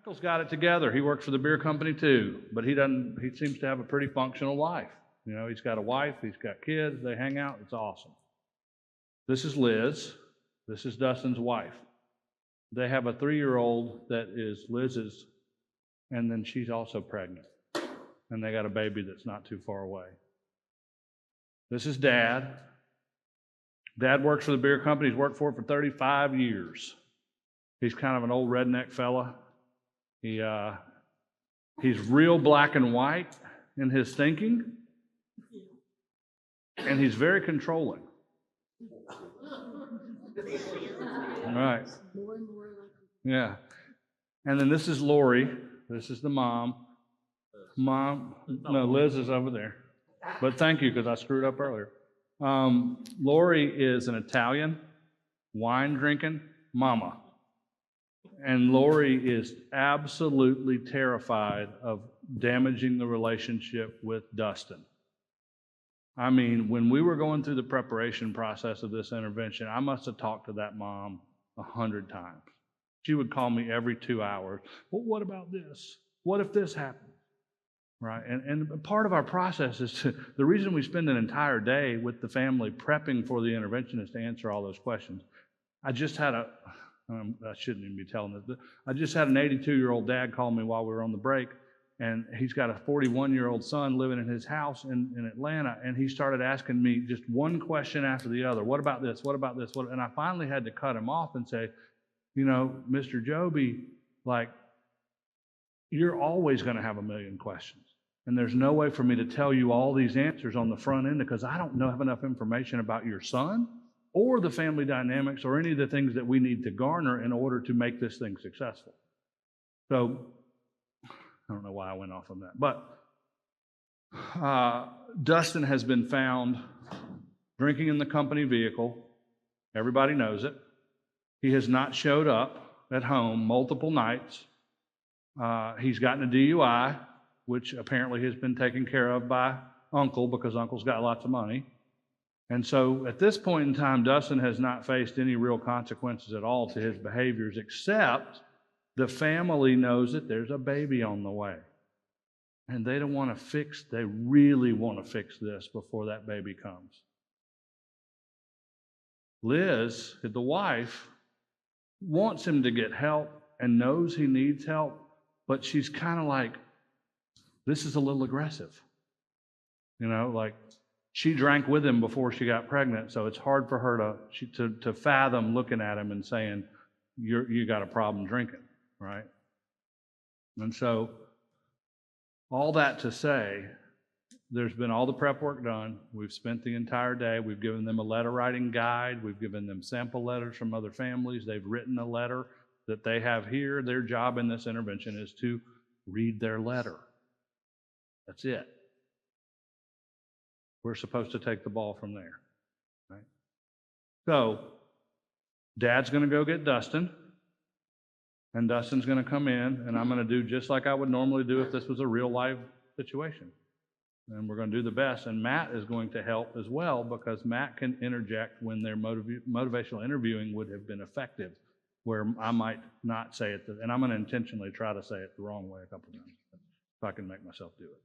Michael's got it together. He works for the beer company too, but he seems to have a pretty functional life. You know, he's got a wife, he's got kids, they hang out, it's awesome. This is Liz. This is Dustin's wife. They have a 3-year-old that is Liz's, and then she's also pregnant. And they got a baby that's not too far away. This is Dad. Dad works for the beer company. He's worked for it for 35 years. He's kind of an old redneck fella. He's real black and white in his thinking, and he's very controlling. All right. Yeah. And then this is Lori. This is the mom. No, Liz is over there. But thank you, because I screwed up earlier. Lori is an Italian, wine-drinking mama. And Lori is absolutely terrified of damaging the relationship with Dustin. I mean, when we were going through the preparation process of this intervention, I must have talked to that mom 100 times. She would call me every 2 hours. Well, what about this? What if this happens? Right? And part of our process is the reason we spend an entire day with the family prepping for the intervention is to answer all those questions. I shouldn't even be telling this, but I just had an 82-year-old dad call me while we were on the break, and he's got a 41-year-old son living in his house in Atlanta, and he started asking me just one question after the other. What about this? What about this? And I finally had to cut him off and say, you know, Mr. Joby, like, you're always going to have a million questions. And there's no way for me to tell you all these answers on the front end because I don't have enough information about your son or the family dynamics or any of the things that we need to garner in order to make this thing successful. So I don't know why I went off on that. But Dustin has been found drinking in the company vehicle. Everybody knows it. He has not showed up at home multiple nights. He's gotten a DUI, which apparently has been taken care of by Uncle because Uncle's got lots of money. And so at this point in time, Dustin has not faced any real consequences at all to his behaviors, except the family knows that there's a baby on the way. And they really want to fix this before that baby comes. Liz, the wife, wants him to get help and knows he needs help, but she's kind of like, this is a little aggressive. You know, like she drank with him before she got pregnant, so it's hard for her to fathom looking at him and saying, you got a problem drinking, right? And so all that to say, there's been all the prep work done. We've spent the entire day. We've given them a letter writing guide. We've given them sample letters from other families. They've written a letter that they have here. Their job in this intervention is to read their letter. That's it. We're supposed to take the ball from there, right? So, Dad's going to go get Dustin, and Dustin's going to come in, and I'm going to do just like I would normally do if this was a real live situation. And we're going to do the best, and Matt is going to help as well because Matt can interject when their motivational interviewing would have been effective, where I might not say it, and I'm going to intentionally try to say it the wrong way a couple times, if I can make myself do it.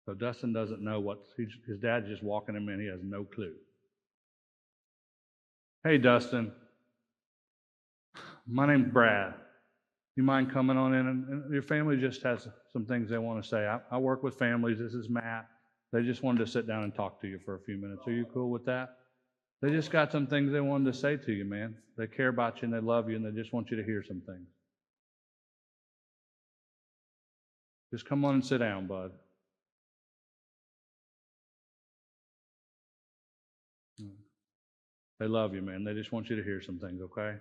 So Dustin doesn't know his dad's just walking him in. He has no clue. Hey, Dustin. My name's Brad. You mind coming on in? And your family just has some things they want to say. I work with families. This is Matt. They just wanted to sit down and talk to you for a few minutes. Are you cool with that? They just got some things they wanted to say to you, man. They care about you and they love you and they just want you to hear some things. Just come on and sit down, bud. They love you, man. They just want you to hear some things, okay?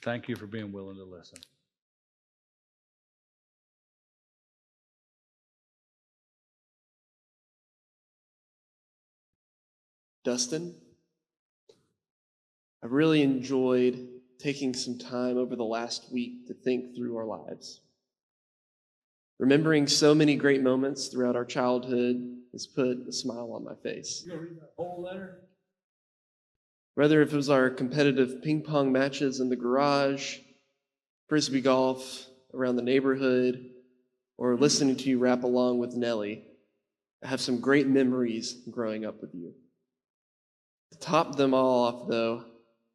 Thank you for being willing to listen. Dustin, I really enjoyed taking some time over the last week to think through our lives. Remembering so many great moments throughout our childhood has put a smile on my face. You gonna read that whole letter? Whether if it was our competitive ping pong matches in the garage, frisbee golf around the neighborhood, or listening to you rap along with Nellie, I have some great memories growing up with you. To top them all off, though,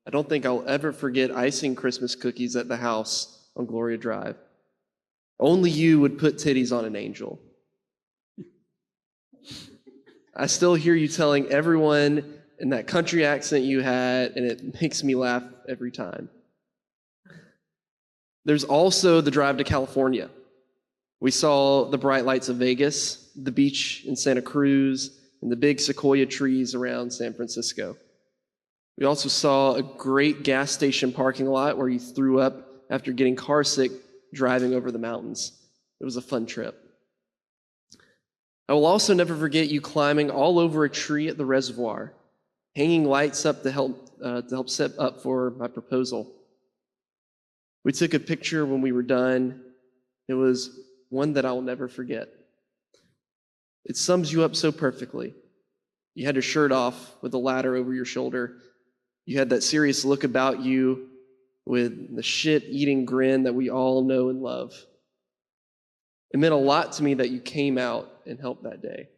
I don't think I'll ever forget icing Christmas cookies at the house on Gloria Drive. Only you would put titties on an angel. I still hear you telling everyone in that country accent you had, and it makes me laugh every time. There's also the drive to California. We saw the bright lights of Vegas, the beach in Santa Cruz, and the big sequoia trees around San Francisco. We also saw a great gas station parking lot where you threw up after getting car sick driving over the mountains. It was a fun trip. I will also never forget you climbing all over a tree at the reservoir, hanging lights up to help set up for my proposal. We took a picture when we were done. It was one that I will never forget. It sums you up so perfectly. You had your shirt off with a ladder over your shoulder. You had that serious look about you with the shit-eating grin that we all know and love. It meant a lot to me that you came out and helped that day.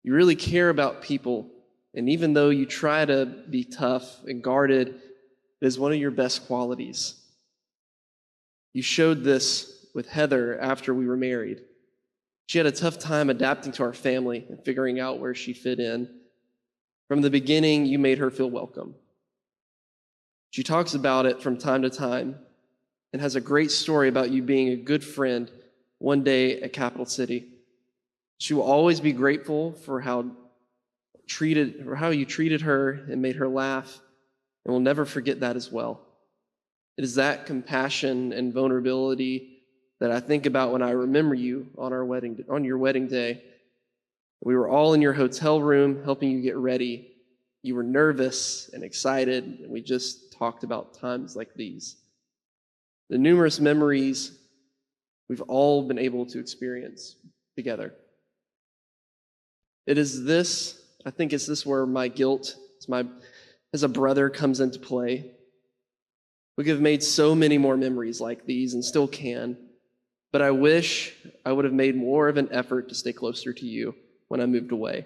You really care about people, and even though you try to be tough and guarded, it is one of your best qualities. You showed this with Heather after we were married. She had a tough time adapting to our family and figuring out where she fit in. From the beginning, you made her feel welcome. She talks about it from time to time and has a great story about you being a good friend one day at Capital City. She will always be grateful for how you treated her and made her laugh, and will never forget that as well. It is that compassion and vulnerability that I think about when I remember you on your wedding day. We were all in your hotel room helping you get ready. You were nervous and excited, and we just talked about times like these. The numerous memories we've all been able to experience together. I think it's this where my guilt as a brother comes into play. We could have made so many more memories like these and still can, but I wish I would have made more of an effort to stay closer to you when I moved away.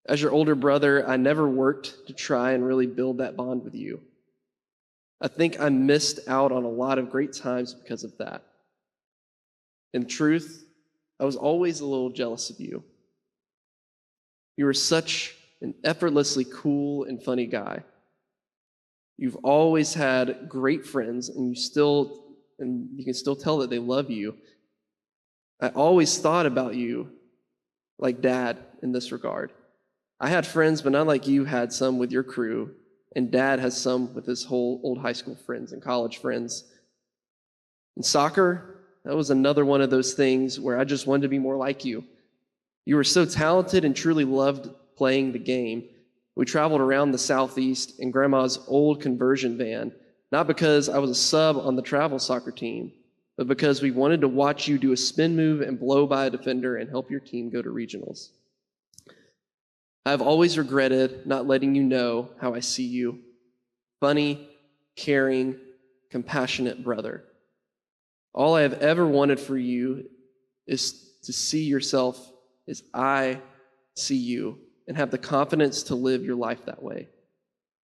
As your older brother, I never worked to try and really build that bond with you. I think I missed out on a lot of great times because of that. In truth, I was always a little jealous of you. You were such an effortlessly cool and funny guy. You've always had great friends, and you can still tell that they love you. I always thought about you like Dad in this regard. I had friends, but not like you had some with your crew, and Dad has some with his whole old high school friends and college friends. In soccer, that was another one of those things where I just wanted to be more like you. You were so talented and truly loved playing the game. We traveled around the Southeast in Grandma's old conversion van, not because I was a sub on the travel soccer team, but because we wanted to watch you do a spin move and blow by a defender and help your team go to regionals. I've always regretted not letting you know how I see you. Funny, caring, compassionate brother. All I have ever wanted for you is to see yourself as I see you and have the confidence to live your life that way.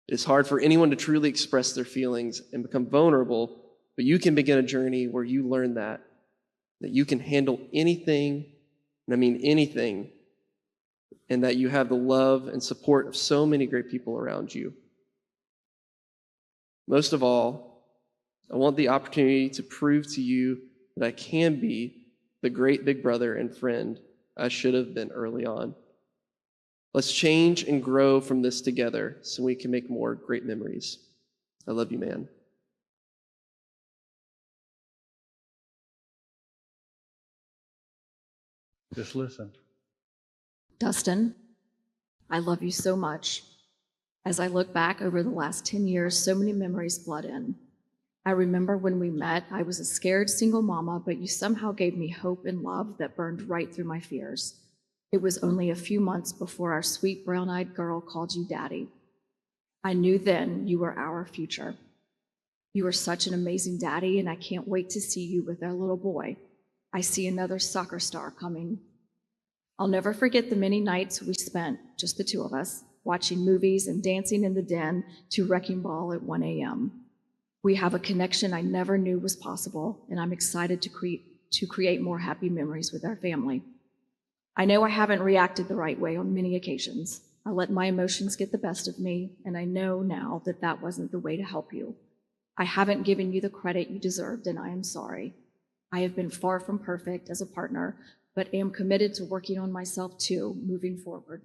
It is hard for anyone to truly express their feelings and become vulnerable, but you can begin a journey where you learn that you can handle anything, and I mean anything, and that you have the love and support of so many great people around you. Most of all, I want the opportunity to prove to you that I can be the great big brother and friend I should have been early on. Let's change and grow from this together so we can make more great memories. I love you, man. Just listen. Dustin, I love you so much. As I look back over the last 10 years, so many memories flood in. I remember when we met, I was a scared single mama, but you somehow gave me hope and love that burned right through my fears. It was only a few months before our sweet brown-eyed girl called you Daddy. I knew then you were our future. You are such an amazing daddy, and I can't wait to see you with our little boy. I see another soccer star coming. I'll never forget the many nights we spent, just the two of us, watching movies and dancing in the den to Wrecking Ball at 1 a.m. We have a connection I never knew was possible, and I'm excited to create more happy memories with our family. I know I haven't reacted the right way on many occasions. I let my emotions get the best of me, and I know now that that wasn't the way to help you. I haven't given you the credit you deserved, and I am sorry. I have been far from perfect as a partner, but am committed to working on myself too, moving forward.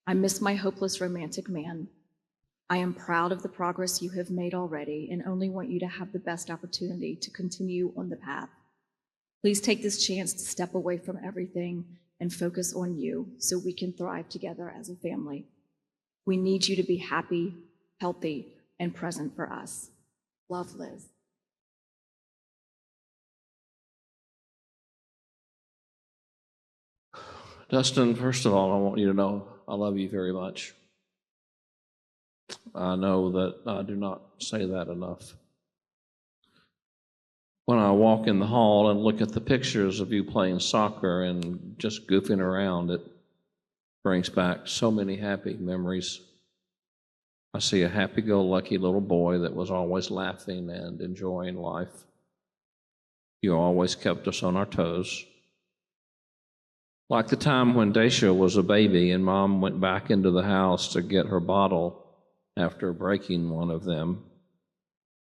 I miss my hopeless romantic man. I am proud of the progress you have made already and only want you to have the best opportunity to continue on the path. Please take this chance to step away from everything and focus on you so we can thrive together as a family. We need you to be happy, healthy, and present for us. Love, Liz. Dustin, first of all, I want you to know I love you very much. I know that I do not say that enough. When I walk in the hall and look at the pictures of you playing soccer and just goofing around, it brings back so many happy memories. I see a happy-go-lucky little boy that was always laughing and enjoying life. You always kept us on our toes. Like the time when Daisha was a baby and Mom went back into the house to get her bottle after breaking one of them.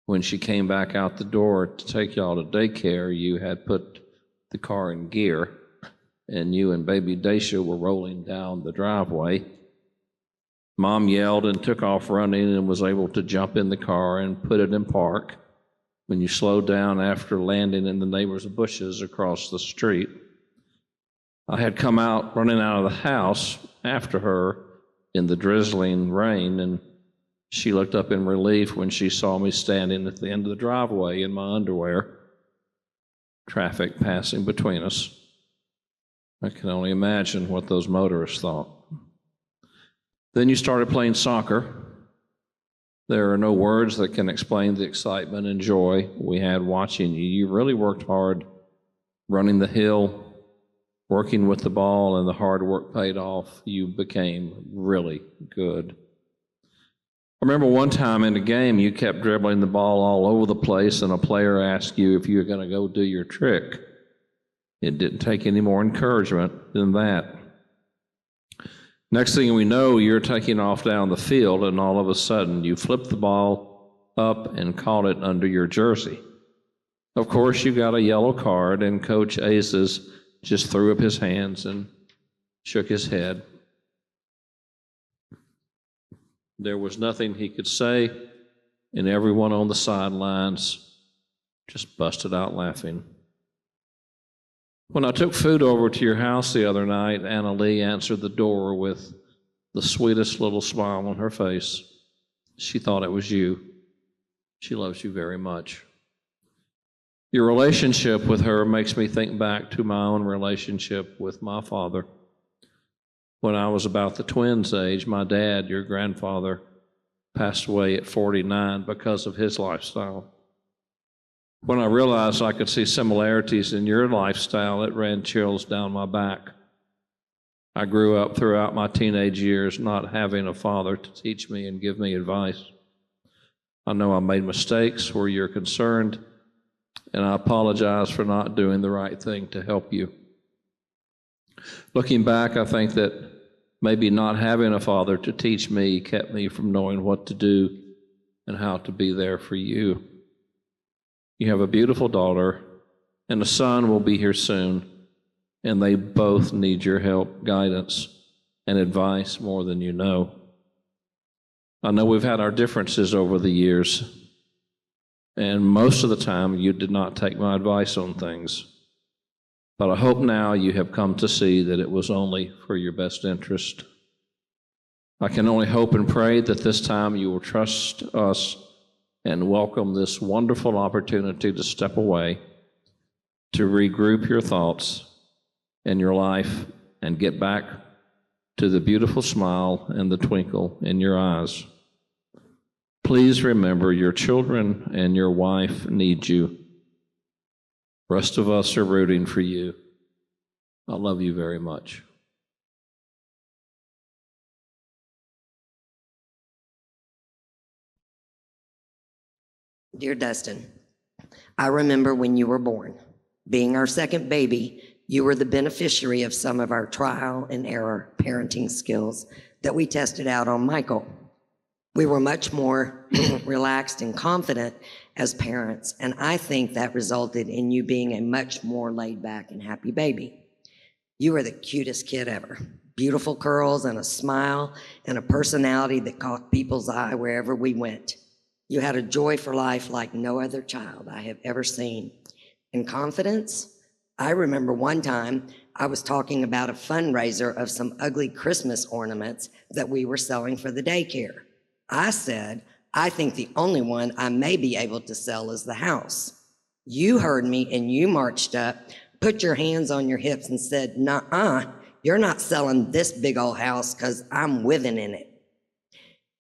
When she came back out the door to take y'all to daycare, you had put the car in gear, and you and baby Daisha were rolling down the driveway. Mom yelled and took off running and was able to jump in the car and put it in park when you slowed down after landing in the neighbor's bushes across the street. I had come out running out of the house after her in the drizzling rain, and she looked up in relief when she saw me standing at the end of the driveway in my underwear, traffic passing between us. I can only imagine what those motorists thought. Then you started playing soccer. There are no words that can explain the excitement and joy we had watching you. You really worked hard running the hill, working with the ball, and the hard work paid off. You became really good. I remember one time in the game, you kept dribbling the ball all over the place, and a player asked you if you were going to go do your trick. It didn't take any more encouragement than that. Next thing we know, you're taking off down the field, and all of a sudden, you flipped the ball up and caught it under your jersey. Of course, you got a yellow card, and Coach Aces just threw up his hands and shook his head. There was nothing he could say, and everyone on the sidelines just busted out laughing. When I took food over to your house the other night, Anna Lee answered the door with the sweetest little smile on her face. She thought it was you. She loves you very much. Your relationship with her makes me think back to my own relationship with my father. When I was about the twins' age, my dad, your grandfather, passed away at 49 because of his lifestyle. When I realized I could see similarities in your lifestyle, it ran chills down my back. I grew up throughout my teenage years not having a father to teach me and give me advice. I know I made mistakes where you're concerned, and I apologize for not doing the right thing to help you. Looking back, I think that maybe not having a father to teach me kept me from knowing what to do and how to be there for you. You have a beautiful daughter, and a son will be here soon, and they both need your help, guidance, and advice more than you know. I know we've had our differences over the years, and most of the time you did not take my advice on things. But I hope now you have come to see that it was only for your best interest. I can only hope and pray that this time you will trust us and welcome this wonderful opportunity to step away, to regroup your thoughts and your life, and get back to the beautiful smile and the twinkle in your eyes. Please remember your children and your wife need you. The rest of us are rooting for you. I love you very much. Dear Dustin, I remember when you were born. Being our second baby, you were the beneficiary of some of our trial and error parenting skills that we tested out on Michael. We were much more relaxed and confident as parents, and I think that resulted in you being a much more laid back and happy baby. You were the cutest kid ever. Beautiful curls and a smile and a personality that caught people's eye wherever we went. You had a joy for life like no other child I have ever seen. In confidence, I remember one time I was talking about a fundraiser of some ugly Christmas ornaments that we were selling for the daycare. I said, I think the only one I may be able to sell is the house. You heard me and you marched up, put your hands on your hips and said, nuh-uh, you're not selling this big old house because I'm living in it.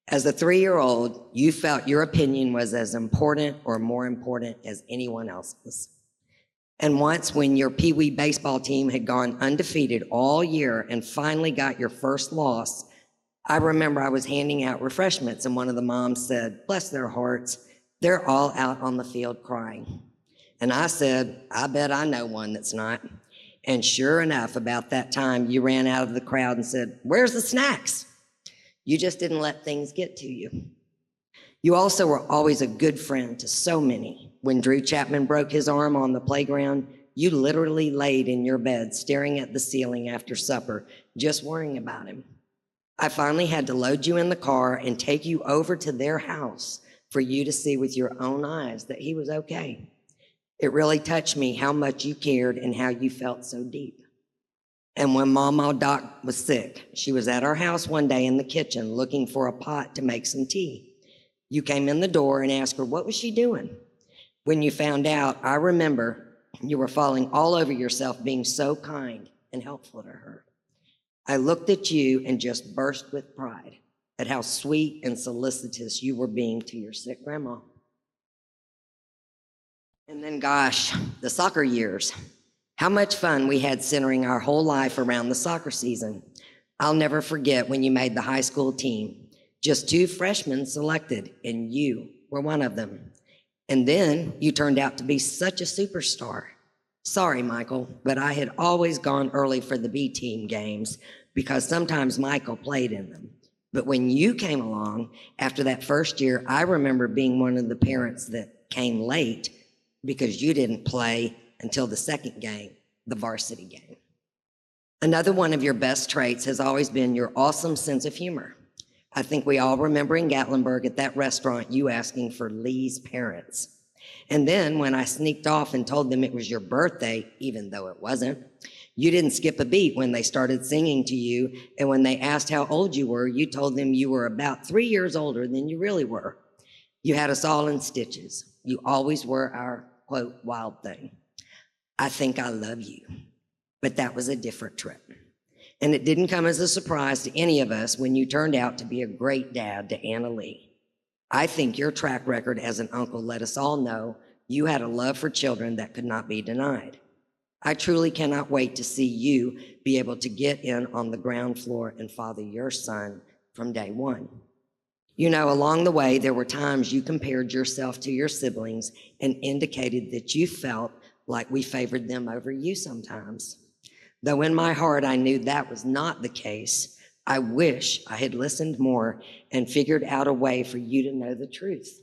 As a 3-year-old, you felt your opinion was as important or more important as anyone else's. And once when your Pee Wee baseball team had gone undefeated all year and finally got your first loss, I remember I was handing out refreshments and one of the moms said, bless their hearts, they're all out on the field crying. And I said, I bet I know one that's not. And sure enough, about that time, you ran out of the crowd and said, where's the snacks? You just didn't let things get to you. You also were always a good friend to so many. When Drew Chapman broke his arm on the playground, you literally laid in your bed staring at the ceiling after supper, just worrying about him. I finally had to load you in the car and take you over to their house for you to see with your own eyes that he was okay. It really touched me how much you cared and how you felt so deep. And when Mama Doc was sick, she was at our house one day in the kitchen looking for a pot to make some tea. You came in the door and asked her, what was she doing? When you found out, I remember you were falling all over yourself being so kind and helpful to her. I looked at you and just burst with pride at how sweet and solicitous you were being to your sick grandma. And then, gosh, the soccer years. How much fun we had centering our whole life around the soccer season. I'll never forget when you made the high school team. Just 2 freshmen selected, and you were one of them. And then you turned out to be such a superstar. Sorry, Michael, but I had always gone early for the B team games because sometimes Michael played in them. But when you came along after that first year, I remember being one of the parents that came late because you didn't play until the second game, the varsity game. Another one of your best traits has always been your awesome sense of humor. I think we all remember in Gatlinburg at that restaurant you asking for Lee's parents. And then when I sneaked off and told them it was your birthday, even though it wasn't, you didn't skip a beat when they started singing to you. And when they asked how old you were, you told them you were about 3 years older than you really were. You had us all in stitches. You always were our, quote, wild thing. I think I love you. But that was a different trip. And it didn't come as a surprise to any of us when you turned out to be a great dad to Anna Lee. I think your track record as an uncle let us all know you had a love for children that could not be denied. I truly cannot wait to see you be able to get in on the ground floor and father your son from day one. You know, along the way, there were times you compared yourself to your siblings and indicated that you felt like we favored them over you sometimes. Though in my heart, I knew that was not the case. I wish I had listened more and figured out a way for you to know the truth.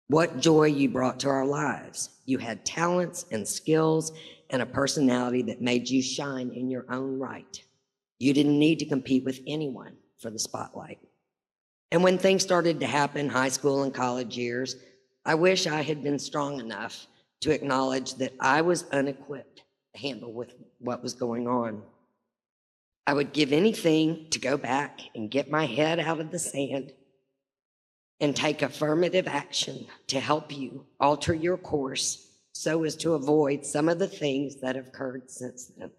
What joy you brought to our lives. You had talents and skills and a personality that made you shine in your own right. You didn't need to compete with anyone for the spotlight. And when things started to happen, high school and college years, I wish I had been strong enough to acknowledge that I was unequipped to handle with what was going on. I would give anything to go back and get my head out of the sand and take affirmative action to help you alter your course so as to avoid some of the things that have occurred since then.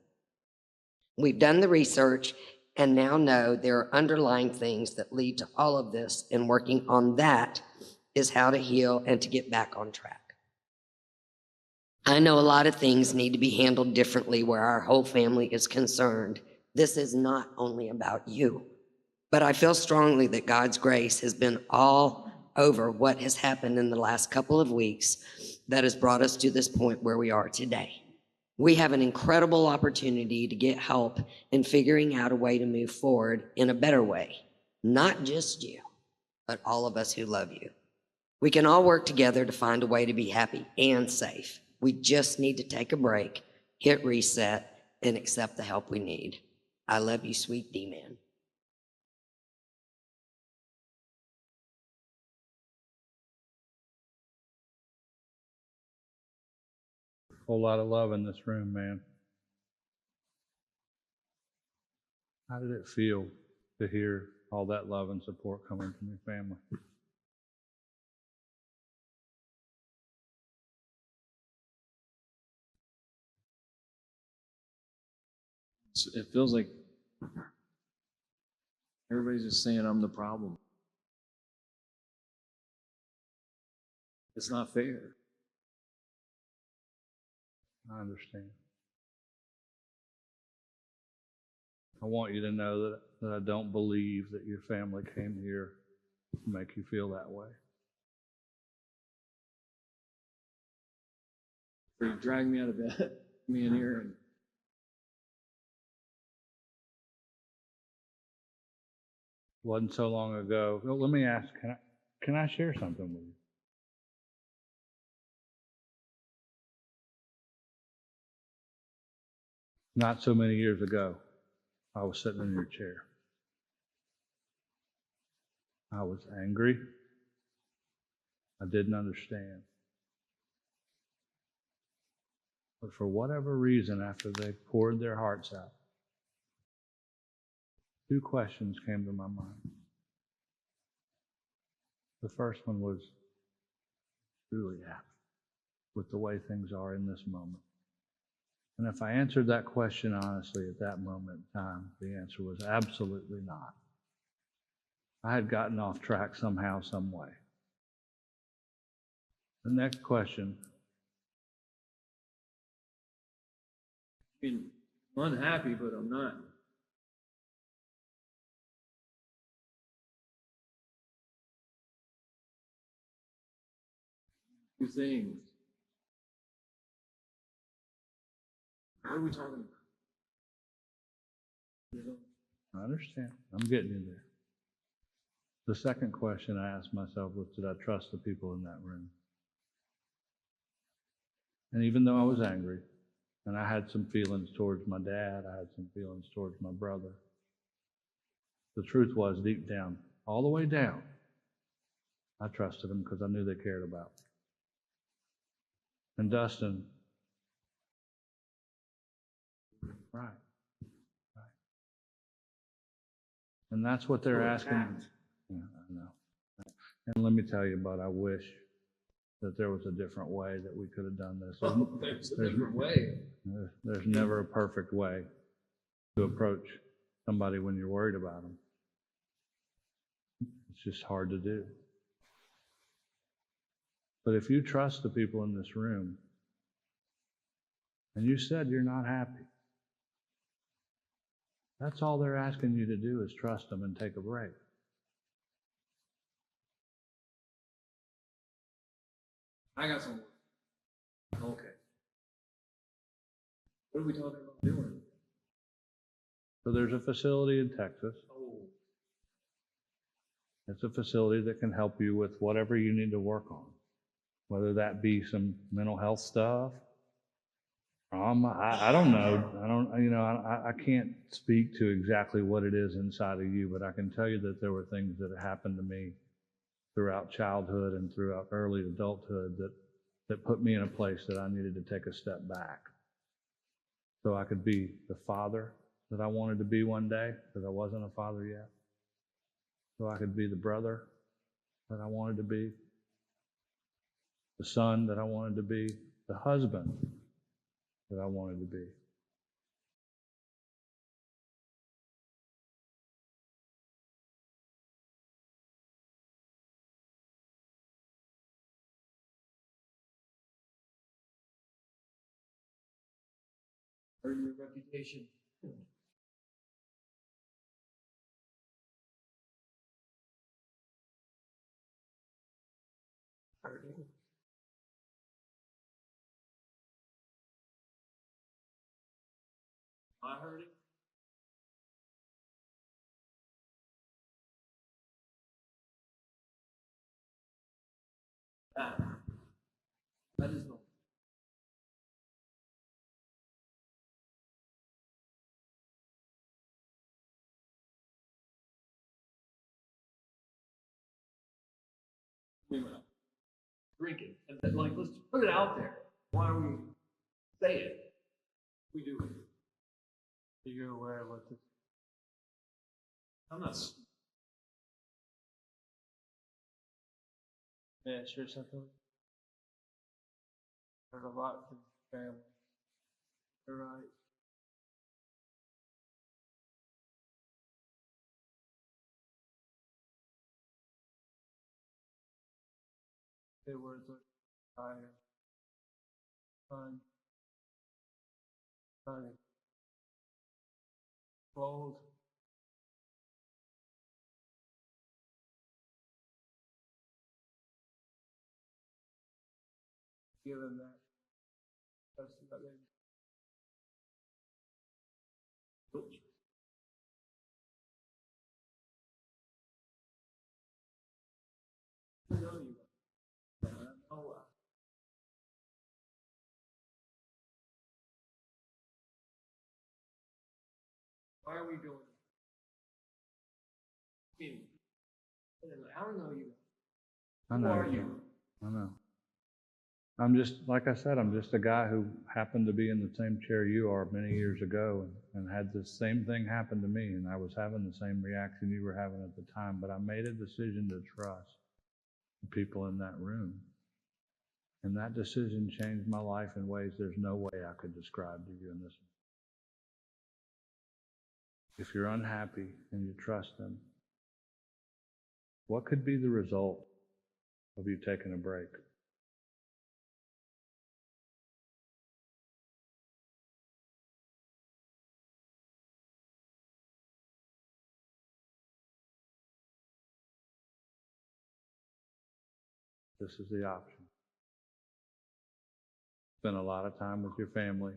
We've done the research and now know there are underlying things that lead to all of this, and working on that is how to heal and to get back on track. I know a lot of things need to be handled differently where our whole family is concerned. This is not only about you, but I feel strongly that God's grace has been all over what has happened in the last couple of weeks that has brought us to this point where we are today. We have an incredible opportunity to get help in figuring out a way to move forward in a better way. Not just you, but all of us who love you. We can all work together to find a way to be happy and safe. We just need to take a break, hit reset, and accept the help we need. I love you, sweet D-Man. Whole lot of love in this room, man. How did it feel to hear all that love and support coming from your family? It feels like everybody's just saying I'm the problem. It's not fair. I understand. I want you to know that I don't believe that your family came here to make you feel that way. For you dragging me out of bed, me in here, and Wasn't so long ago. Well, let me ask, can I share something with you? Not so many years ago, I was sitting in your chair. I was angry. I didn't understand. But for whatever reason, after they poured their hearts out, two questions came to my mind. The first one was, truly happy with the way things are in this moment? And if I answered that question honestly at that moment in time, the answer was absolutely not. I had gotten off track somehow, some way. The next question, I mean, I'm unhappy, but I'm not. Two things. What are we talking about? I understand. I'm getting you there. The second question I asked myself was, did I trust the people in that room? And even though I was angry, and I had some feelings towards my dad, I had some feelings towards my brother, the truth was, deep down, all the way down, I trusted them because I knew they cared about me. And Dustin, right. And that's what they're asking. Yeah, I know. And let me tell you, but I wish that there was a different way that we could have done this. There's a different way. There's never a perfect way to approach somebody when you're worried about them. It's just hard to do. But if you trust the people in this room, and you said you're not happy, that's all they're asking you to do is trust them and take a break. I got some work. Okay. What are we talking about doing? So there's a facility in Texas. Oh, It's a facility that can help you with whatever you need to work on, whether that be some mental health stuff. I don't know. I can't speak to exactly what it is inside of you, but I can tell you that there were things that happened to me throughout childhood and throughout early adulthood that put me in a place that I needed to take a step back so I could be the father that I wanted to be one day because I wasn't a father yet, so I could be the brother that I wanted to be, the son that I wanted to be, the husband that I wanted to be. Earn your reputation. I heard it. That is not. Drinking, and then, like, let's put it out there. Why don't we say it? We do it. You're aware of what this. I'm not. Yeah, sure, something. There's a lot to family. You're right. Good words like fire, fun, funny, bold. Given that, that's about it. I know you. I know. Why are we doing it? I mean, I don't know you. I Who know. are you? I know. I'm just, like I said, I'm just a guy who happened to be in the same chair you are many years ago and had the same thing happen to me, and I was having the same reaction you were having at the time, but I made a decision to trust the people in that room. And that decision changed my life in ways there's no way I could describe to you in this. If you're unhappy and you trust them, what could be the result of you taking a break? This is the option. Spend a lot of time with your family.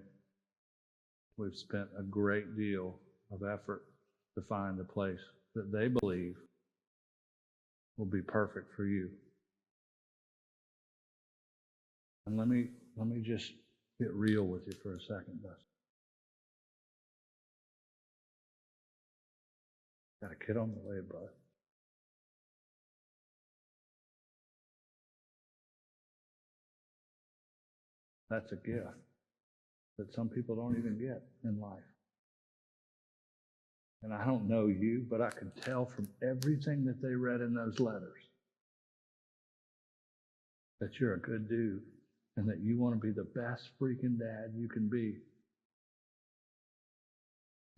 We've spent a great deal of effort to find a place that they believe will be perfect for you. And let me just get real with you for a second, Dustin. Got a kid on the way, brother. That's a gift that some people don't even get in life. And I don't know you, but I can tell from everything that they read in those letters that you're a good dude and that you want to be the best freaking dad you can be.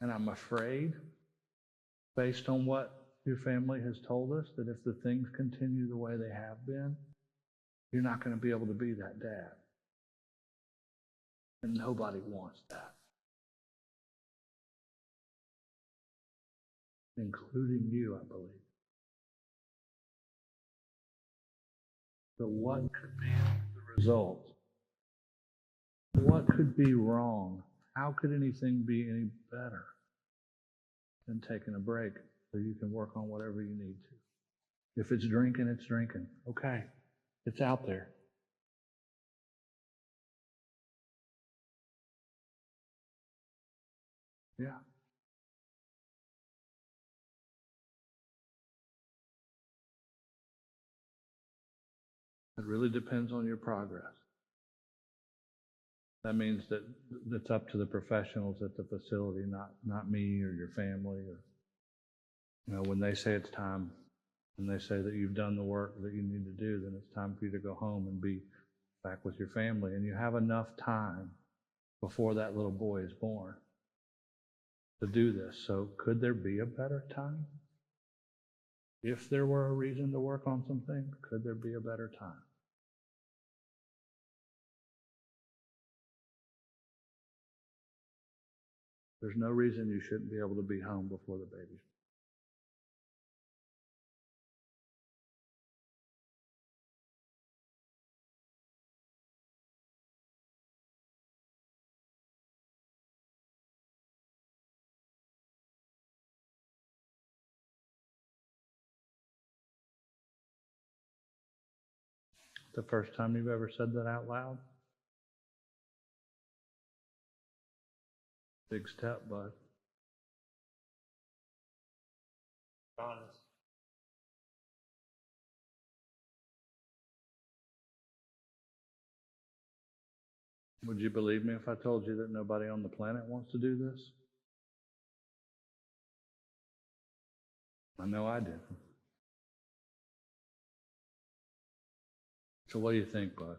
And I'm afraid, based on what your family has told us, that if the things continue the way they have been, you're not going to be able to be that dad. And nobody wants that, including you, I believe. But what could be the result? What could be wrong? How could anything be any better than taking a break so you can work on whatever you need to? If it's drinking, it's drinking. Okay, it's out there. Yeah. It really depends on your progress. That means that it's up to the professionals at the facility, not me or your family. Or, you know, when they say it's time, and they say that you've done the work that you need to do, then it's time for you to go home and be back with your family. And you have enough time before that little boy is born to do this. So could there be a better time? If there were a reason to work on something, could there be a better time? There's no reason you shouldn't be able to be home before the baby's. The first time you've ever said that out loud? Big step, bud. Honest. Would you believe me if I told you that nobody on the planet wants to do this? I know I did. So what do you think, bud?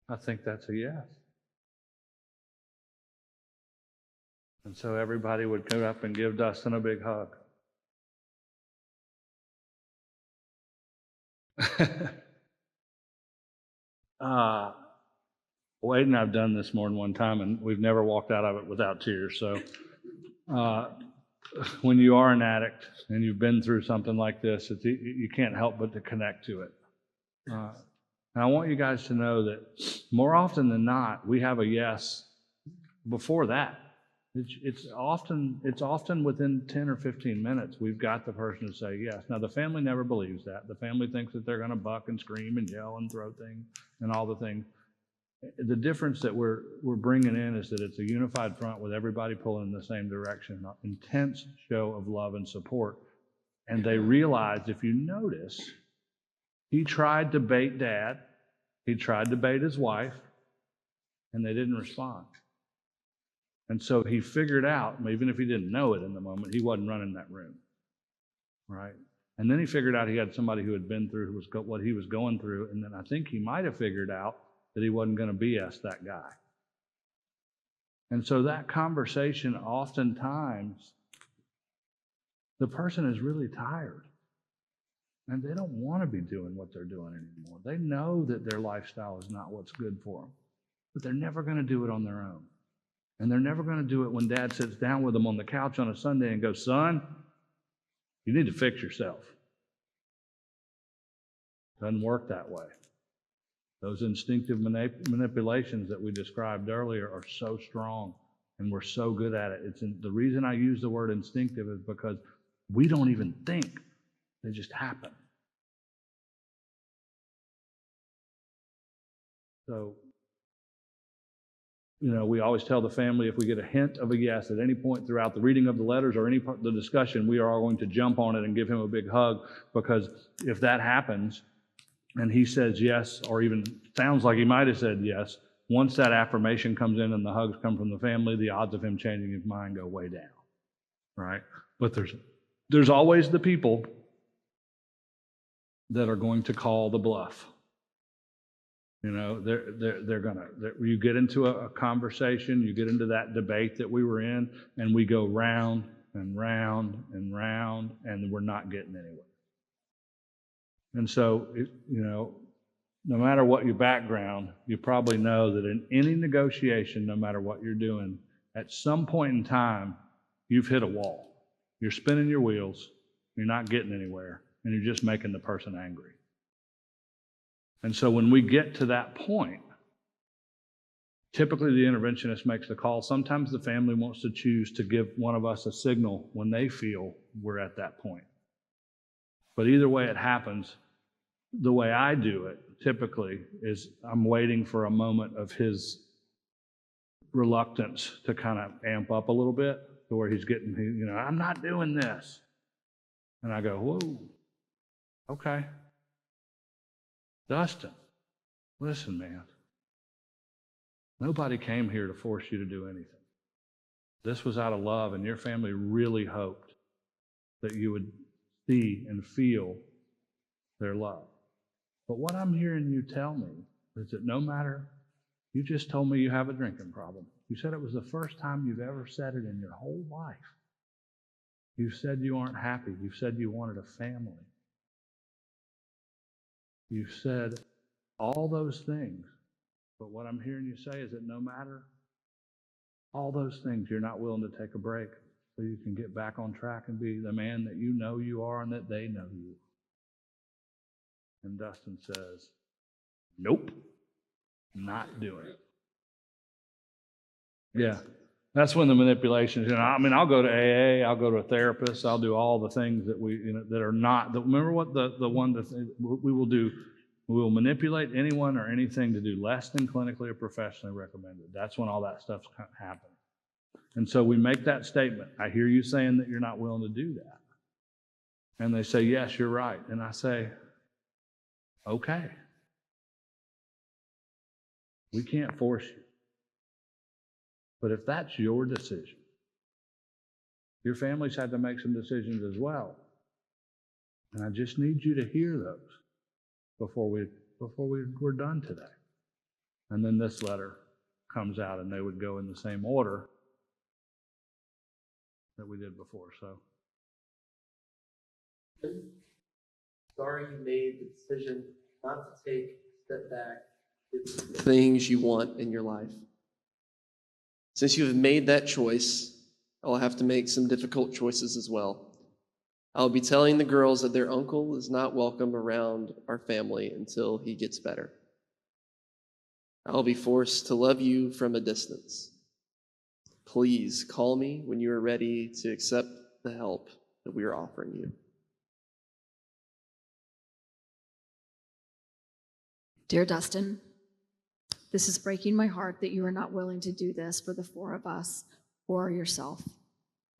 I think that's a yes. And so everybody would go up and give Dustin a big hug. Wade and I've done this more than one time, and we've never walked out of it without tears. So when you are an addict and you've been through something like this, you can't help but to connect to it. And I want you guys to know that more often than not, we have a yes before that. It's often within 10 or 15 minutes, we've got the person to say yes. Now, the family never believes that. The family thinks that they're going to buck and scream and yell and throw things and all the things. The difference that we're bringing in is that it's a unified front with everybody pulling in the same direction, an intense show of love and support. And they realized, if you notice, he tried to bait Dad, he tried to bait his wife, and they didn't respond. And so he figured out, even if he didn't know it in the moment, he wasn't running that room, right? And then he figured out he had somebody who had been through what he was going through, and then I think he might have figured out that he wasn't going to BS that guy. And so that conversation, oftentimes, the person is really tired, and they don't want to be doing what they're doing anymore. They know that their lifestyle is not what's good for them, but they're never going to do it on their own. And they're never going to do it when Dad sits down with them on the couch on a Sunday and goes, "Son, you need to fix yourself." Doesn't work that way. Those instinctive manipulations that we described earlier are so strong, and we're so good at it. The reason I use the word instinctive is because we don't even think. They just happen. So, we always tell the family, if we get a hint of a yes at any point throughout the reading of the letters or any part of the discussion, we are all going to jump on it and give him a big hug, because if that happens and he says yes, or even sounds like he might have said yes, once that affirmation comes in and the hugs come from the family, the odds of him changing his mind go way down, right? But there's always the people that are going to call the bluff. They're gonna. You get into a conversation, you get into that debate that we were in, and we go round and round and round, and we're not getting anywhere. And so, no matter what your background, you probably know that in any negotiation, no matter what you're doing, at some point in time, you've hit a wall. You're spinning your wheels, you're not getting anywhere, and you're just making the person angry. And so when we get to that point, typically the interventionist makes the call. Sometimes the family wants to choose to give one of us a signal when they feel we're at that point. But either way it happens, the way I do it, typically is I'm waiting for a moment of his reluctance to kind of amp up a little bit to where he's getting, I'm not doing this. And I go, whoa, okay. Dustin, listen, man. Nobody came here to force you to do anything. This was out of love, and your family really hoped that you would see and feel their love. But what I'm hearing you tell me is that no matter, you just told me you have a drinking problem. You said it was the first time you've ever said it in your whole life. You said you aren't happy. You said you wanted a family. You said all those things. But what I'm hearing you say is that no matter all those things, you're not willing to take a break so you can get back on track and be the man that you know you are and that they know you. And Dustin says, nope, not doing it. Yeah, that's when the manipulations, I'll go to AA, I'll go to a therapist, I'll do all the things that that are not, remember what we will do, we will manipulate anyone or anything to do less than clinically or professionally recommended. That's when all that stuff's happening. And so we make that statement. I hear you saying that you're not willing to do that. And they say, yes, you're right. And I say, okay. We can't force you. But if that's your decision, your family's had to make some decisions as well. And I just need you to hear those before we're done today. And then this letter comes out, and they would go in the same order that we did before. So, Sorry you made the decision not to take a step back. It's the things you want in your life. Since you have made that choice, I'll have to make some difficult choices as well. I'll be telling the girls that their uncle is not welcome around our family until he gets better. I'll be forced to love you from a distance. Please call me when you are ready to accept the help that we are offering you. Dear Dustin, this is breaking my heart that you are not willing to do this for the four of us or yourself.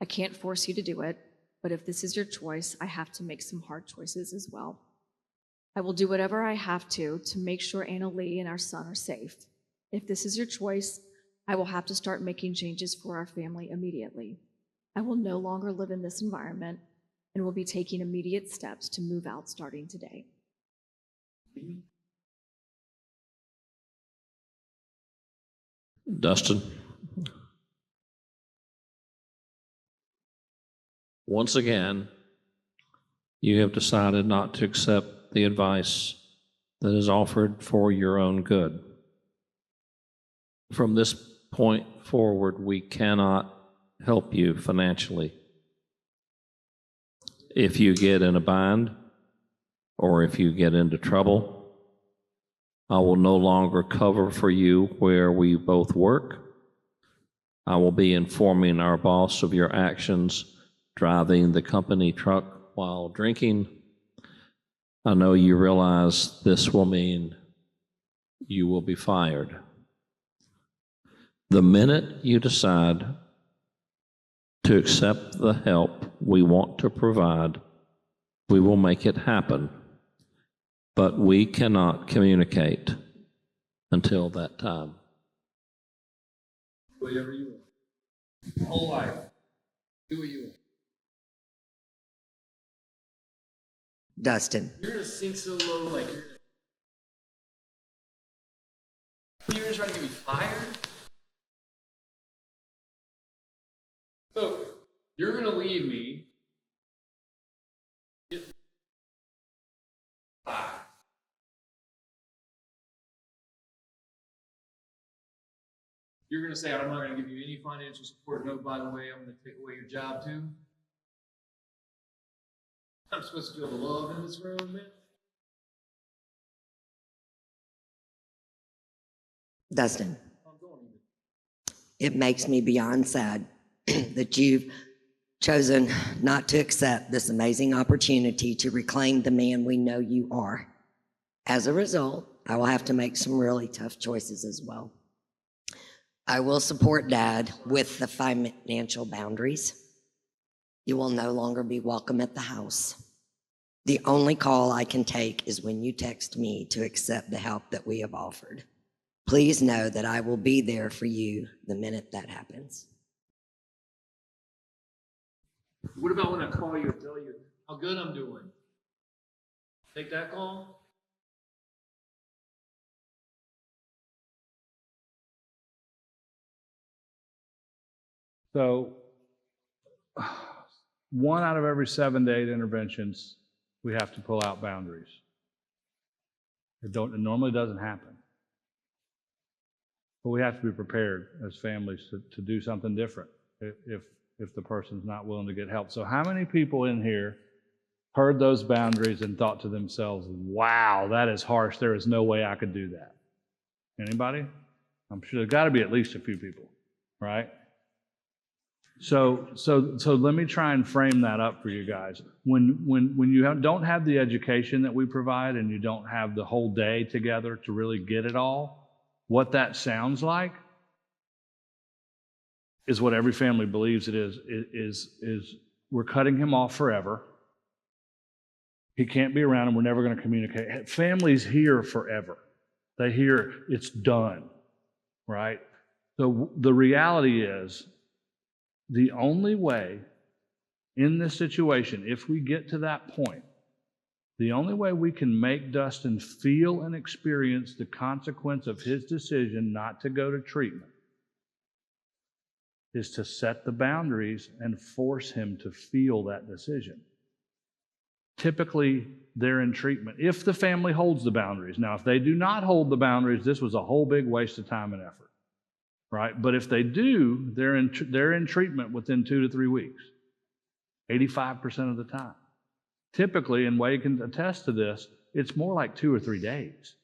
I can't force you to do it, but if this is your choice, I have to make some hard choices as well. I will do whatever I have to make sure Anna Lee and our son are safe. If this is your choice, I will have to start making changes for our family immediately. I will no longer live in this environment and will be taking immediate steps to move out starting today. Dustin, once again, you have decided not to accept the advice that is offered for your own good. From this point forward, we cannot help you financially. If you get in a bind or if you get into trouble, I will no longer cover for you where we both work. I will be informing our boss of your actions driving the company truck while drinking. I know you realize this will mean you will be fired. The minute you decide to accept the help we want to provide, we will make it happen. But we cannot communicate until that time. Whatever you want. Whole life. Do what you want. Dustin, You're gonna sink so low, like you're gonna try to get me fired. So you're gonna leave me. You're going to say, I'm not going to give you any financial support. No, by the way, I'm going to take away your job too. I'm supposed to feel the love in this room, man. Dustin, it makes me beyond sad that you've chosen not to accept this amazing opportunity to reclaim the man we know you are. As a result, I will have to make some really tough choices as well. I will support Dad with the financial boundaries. You will no longer be welcome at the house. The only call I can take is when you text me to accept the help that we have offered. Please know that I will be there for you the minute that happens. What about when I call you and tell you how good I'm doing? Take that call? So 1 out of every 7 to 8 interventions, we have to pull out boundaries. It normally doesn't happen. But we have to be prepared as families to do something different if the person's not willing to get help. So how many people in here heard those boundaries and thought to themselves, wow, that is harsh. There is no way I could do that. Anybody? I'm sure there's got to be at least a few people, right? So let me try and frame that up for you guys. When you don't have the education that we provide and you don't have the whole day together to really get it all, what that sounds like is what every family believes it is we're cutting him off forever. He can't be around and we're never going to communicate. Families hear forever. They hear it's done, right? So the reality is, the only way in this situation, if we get to that point, the only way we can make Dustin feel and experience the consequence of his decision not to go to treatment is to set the boundaries and force him to feel that decision. Typically, they're in treatment if the family holds the boundaries. Now, if they do not hold the boundaries, this was a whole big waste of time and effort. Right? But if they do, they're in treatment within 2 to 3 weeks, 85% of the time. Typically, and Wade can attest to this, it's more like 2 or 3 days.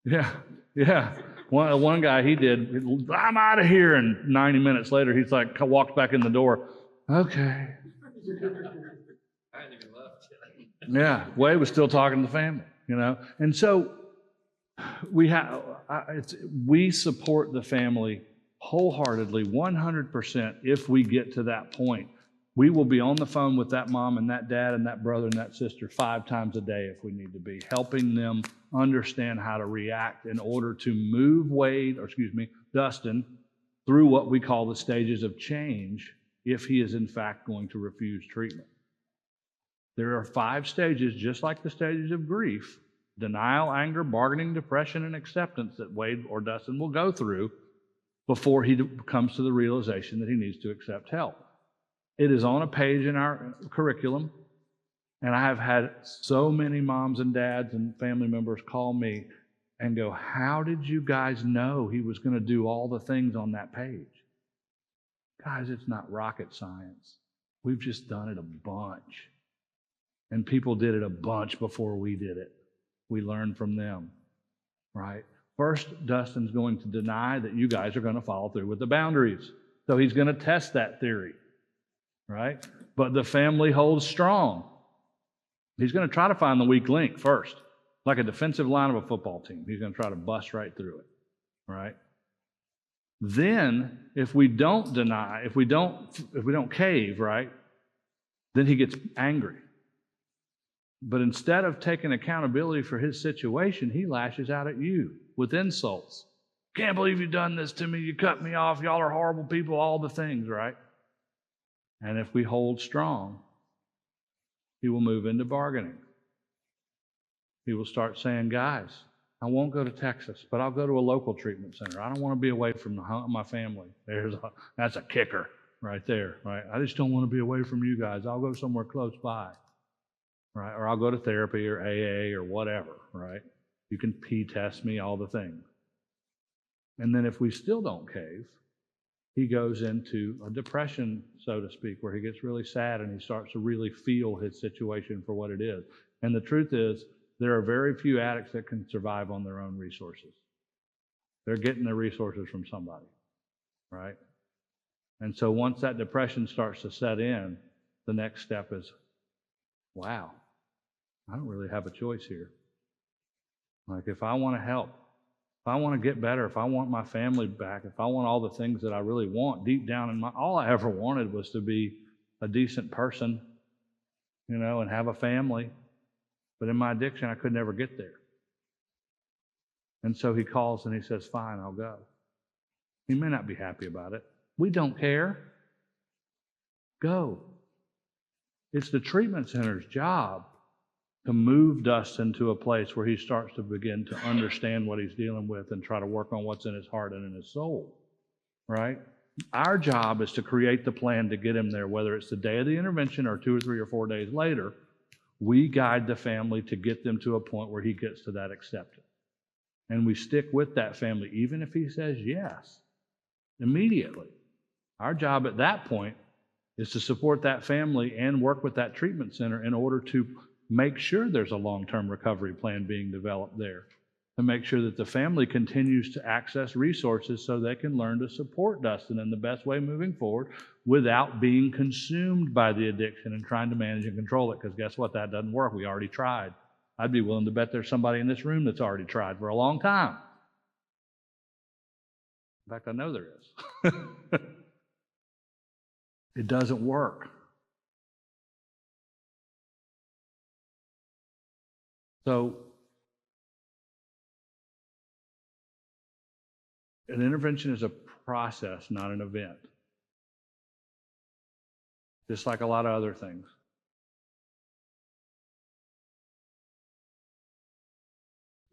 Yeah. One guy, he did, I'm out of here, and 90 minutes later, he's like, walked back in the door. Okay. I hadn't even left yet. Yeah, Wade was still talking to the family, And so, we support the family wholeheartedly, 100%. If we get to that point, we will be on the phone with that mom and that dad and that brother and that sister 5 times a day if we need to be, helping them understand how to react in order to move Dustin through what we call the stages of change if he is in fact going to refuse treatment. There are 5 stages, just like the stages of grief: denial, anger, bargaining, depression, and acceptance that Wade or Dustin will go through before he comes to the realization that he needs to accept help. It is on a page in our curriculum, and I have had so many moms and dads and family members call me and go, how did you guys know he was going to do all the things on that page? Guys, it's not rocket science. We've just done it a bunch. And people did it a bunch before we did it. We learn from them, right? First, Dustin's going to deny that you guys are going to follow through with the boundaries. So he's going to test that theory, right? But the family holds strong. He's going to try to find the weak link first, like a defensive line of a football team. He's going to try to bust right through it, right? Then, if we don't deny, if we don't cave, right, then he gets angry. But instead of taking accountability for his situation, he lashes out at you with insults. Can't believe you've done this to me. You cut me off. Y'all are horrible people, all the things, right? And if we hold strong, he will move into bargaining. He will start saying, guys, I won't go to Texas, but I'll go to a local treatment center. I don't want to be away from my family. That's a kicker right there, right? I just don't want to be away from you guys. I'll go somewhere close by. Right? Or I'll go to therapy or AA or whatever, right? You can P-test me, all the things. And then if we still don't cave, he goes into a depression, so to speak, where he gets really sad and he starts to really feel his situation for what it is. And the truth is, there are very few addicts that can survive on their own resources. They're getting their resources from somebody, right? And so once that depression starts to set in, the next step is, wow, I don't really have a choice here. Like, if I want to help, if I want to get better, if I want my family back, if I want all the things that I really want deep down in all I ever wanted was to be a decent person, and have a family. But in my addiction, I could never get there. And so he calls and he says, fine, I'll go. He may not be happy about it. We don't care. Go. It's the treatment center's job to move Dustin to a place where he starts to begin to understand what he's dealing with and try to work on what's in his heart and in his soul, right? Our job is to create the plan to get him there, whether it's the day of the intervention or 2 or 3 or 4 days later. We guide the family to get them to a point where he gets to that acceptance. And we stick with that family, even if he says yes, immediately. Our job at that point is to support that family and work with that treatment center in order to make sure there's a long-term recovery plan being developed there, to make sure that the family continues to access resources so they can learn to support Dustin in the best way moving forward without being consumed by the addiction and trying to manage and control it, because guess what? That doesn't work. We already tried. I'd be willing to bet there's somebody in this room that's already tried for a long time. In fact, I know there is. It doesn't work. So, an intervention is a process, not an event. Just like a lot of other things.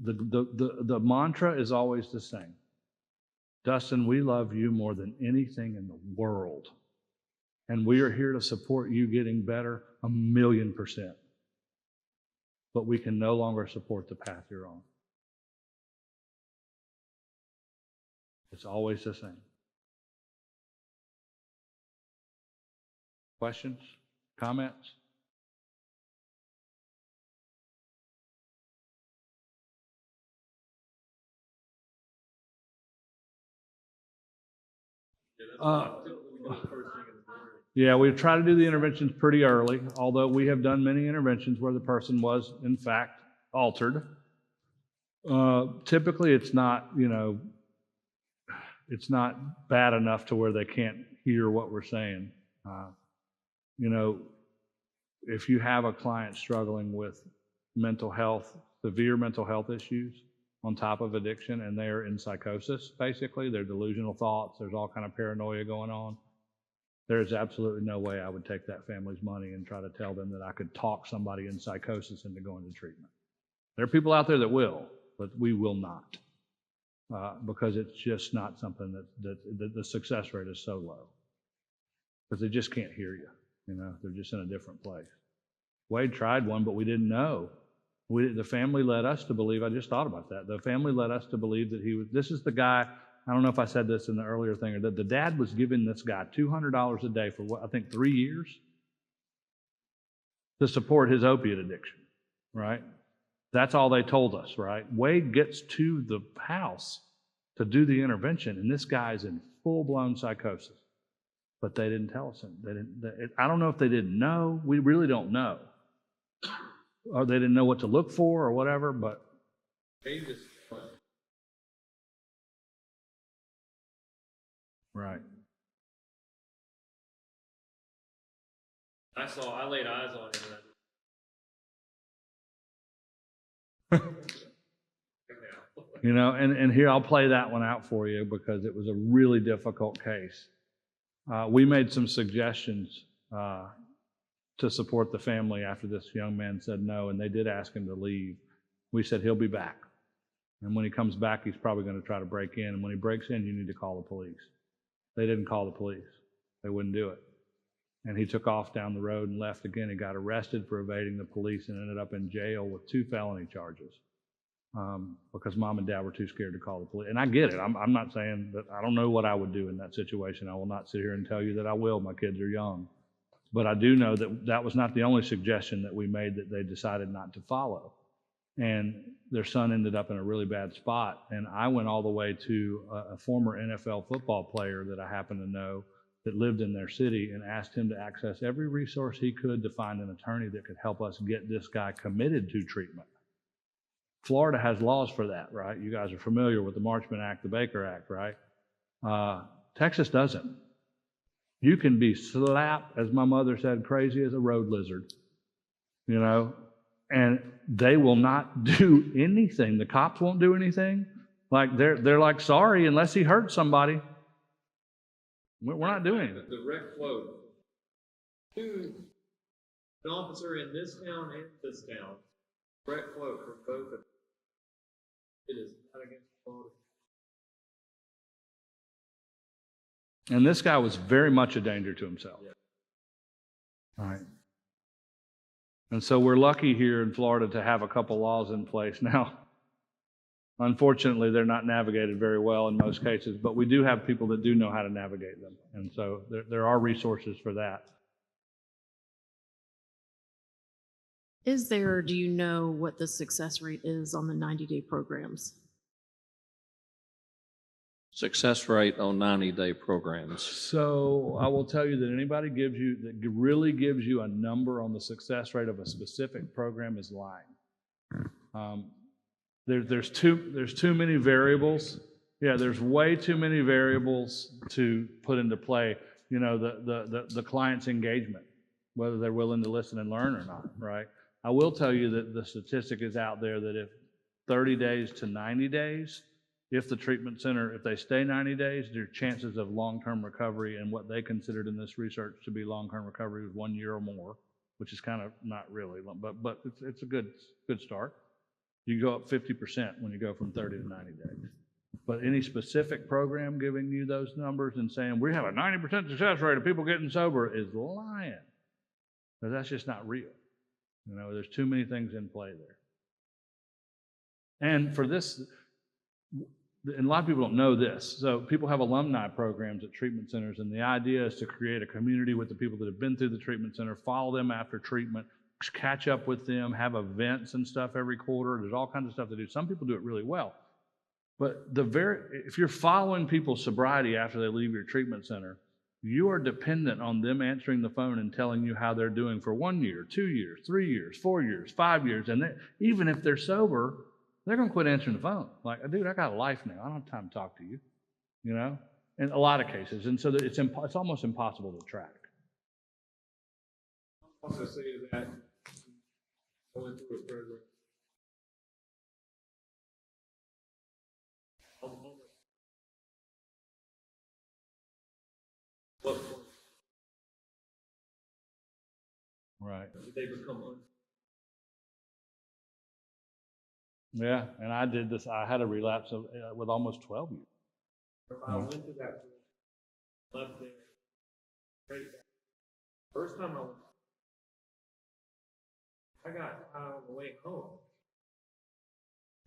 The mantra is always the same. Dustin, we love you more than anything in the world. And we are here to support you getting better 1,000,000%. But we can no longer support the path you're on. It's always the same. Questions? Comments? Yeah, we try to do the interventions pretty early, although we have done many interventions where the person was, in fact, altered. Typically, it's not, it's not bad enough to where they can't hear what we're saying. If you have a client struggling with mental health, severe mental health issues on top of addiction, and they're in psychosis, basically, they're delusional thoughts, there's all kind of paranoia going on, there's absolutely no way I would take that family's money and try to tell them that I could talk somebody in psychosis into going to treatment. There are people out there that will, but we will not, because it's just not something that the success rate is so low, because they just can't hear you. They're just in a different place. Wade tried one, but we didn't know. The family led us to believe, I just thought about that. The family led us to believe that this is the guy, I don't know if I said this in the earlier thing, or that the dad was giving this guy $200 a day for I think 3 years to support his opiate addiction, right? That's all they told us, right? Wade gets to the house to do the intervention, and this guy's in full-blown psychosis. But they didn't tell us. I don't know if they didn't know. We really don't know. Or they didn't know what to look for or whatever, but right. I laid eyes on him. And here I'll play that one out for you because it was a really difficult case. We made some suggestions to support the family after this young man said no, and they did ask him to leave. We said he'll be back. And when he comes back, he's probably going to try to break in. And when he breaks in, you need to call the police. They didn't call the police. They wouldn't do it. And he took off down the road and left again. He got arrested for evading the police and ended up in jail with 2 felony charges because mom and dad were too scared to call the police. And I get it. I'm not saying that I don't know what I would do in that situation. I will not sit here and tell you that I will. My kids are young. But I do know that that was not the only suggestion that we made that they decided not to follow. And their son ended up in a really bad spot. And I went all the way to a former NFL football player that I happen to know that lived in their city and asked him to access every resource he could to find an attorney that could help us get this guy committed to treatment Florida has laws for that, right? You guys are familiar with the Marchman Act, the Baker Act, right? Texas doesn't. You can be slapped, as my mother said, crazy as a road lizard, you know, and they will not do anything. The cops won't do anything. Like they're like, sorry, unless he hurt somebody. We're not doing it. The direct quote to an officer in this town and this town, direct quote from both of them. It is not against the law. And this guy was very much a danger to himself. Yeah. All right. And so we're lucky here in Florida to have a couple laws in place. Now, unfortunately, they're not navigated very well in most cases, but we do have people that do know how to navigate them. And so there are resources for that. Is there, do you know what the success rate is on the 90-day programs? Success rate on 90-day programs. So I will tell you that anybody that really gives you a number on the success rate of a specific program is lying. There's too many variables. Yeah, there's way too many variables to put into play. You know, the client's engagement, whether they're willing to listen and learn or not, right? I will tell you that the statistic is out there that if 30 days to 90 days, if the treatment center, if they stay 90 days, their chances of long-term recovery and what they considered in this research to be long-term recovery was 1 year or more, which is kind of not really, but it's a good start. You go up 50% when you go from 30 to 90 days. But any specific program giving you those numbers and saying we have a 90% success rate of people getting sober is lying. Because that's just not real. You know, there's too many things in play there. And for this, and a lot of people don't know this. So people have alumni programs at treatment centers, and the idea is to create a community with the people that have been through the treatment center, follow them after treatment, catch up with them, have events and stuff every quarter. There's all kinds of stuff to do. Some people do it really well. But if you're following people's sobriety after they leave your treatment center, you are dependent on them answering the phone and telling you how they're doing for 1 year, 2 years, 3 years, 4 years, 5 years. And even if they're sober, they're going to quit answering the phone. Like, dude, I got a life now. I don't have time to talk to you, you know, in a lot of cases. And so it's almost impossible to track. I'll also say to that, I went through a program. What point Right. did they become Yeah, and I did this. I had a relapse with almost 12 years. If I went to that program, left there, straight back. First time I got high on the way home.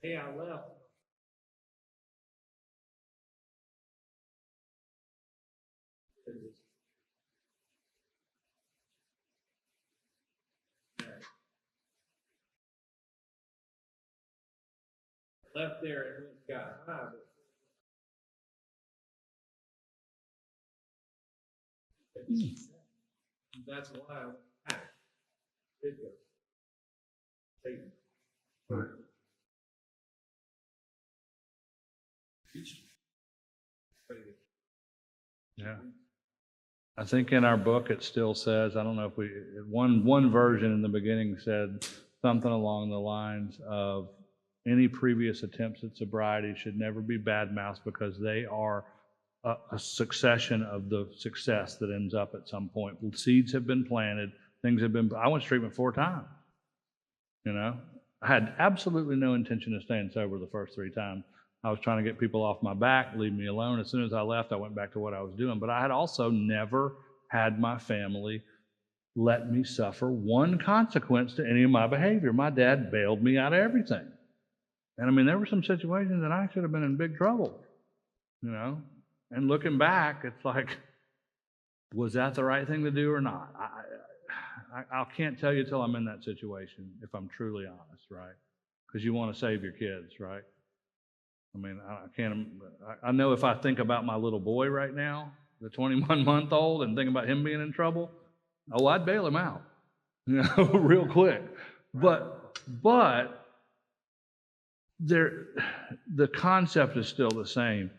Hey, I left. Left there and went and got high. That's why I went back. Did go. Satan. Right. Yeah. I think in our book it still says, I don't know if one version in the beginning said something along the lines of any previous attempts at sobriety should never be badmouthed because they are a succession of the success that ends up at some point. Seeds have been planted, I went to treatment 4 times, you know. I had absolutely no intention of staying sober the first 3 times. I was trying to get people off my back, leave me alone. As soon as I left, I went back to what I was doing. But I had also never had my family let me suffer one consequence to any of my behavior. My dad bailed me out of everything. And I mean, there were some situations that I should have been in big trouble, you know. And looking back, it's like, was that the right thing to do or not? I can't tell you till I'm in that situation, if I'm truly honest, right? Because you want to save your kids, right? I mean, I know if I think about my little boy right now, the 21-month-old, and think about him being in trouble, oh, I'd bail him out, you know, real quick. But the concept is still the same.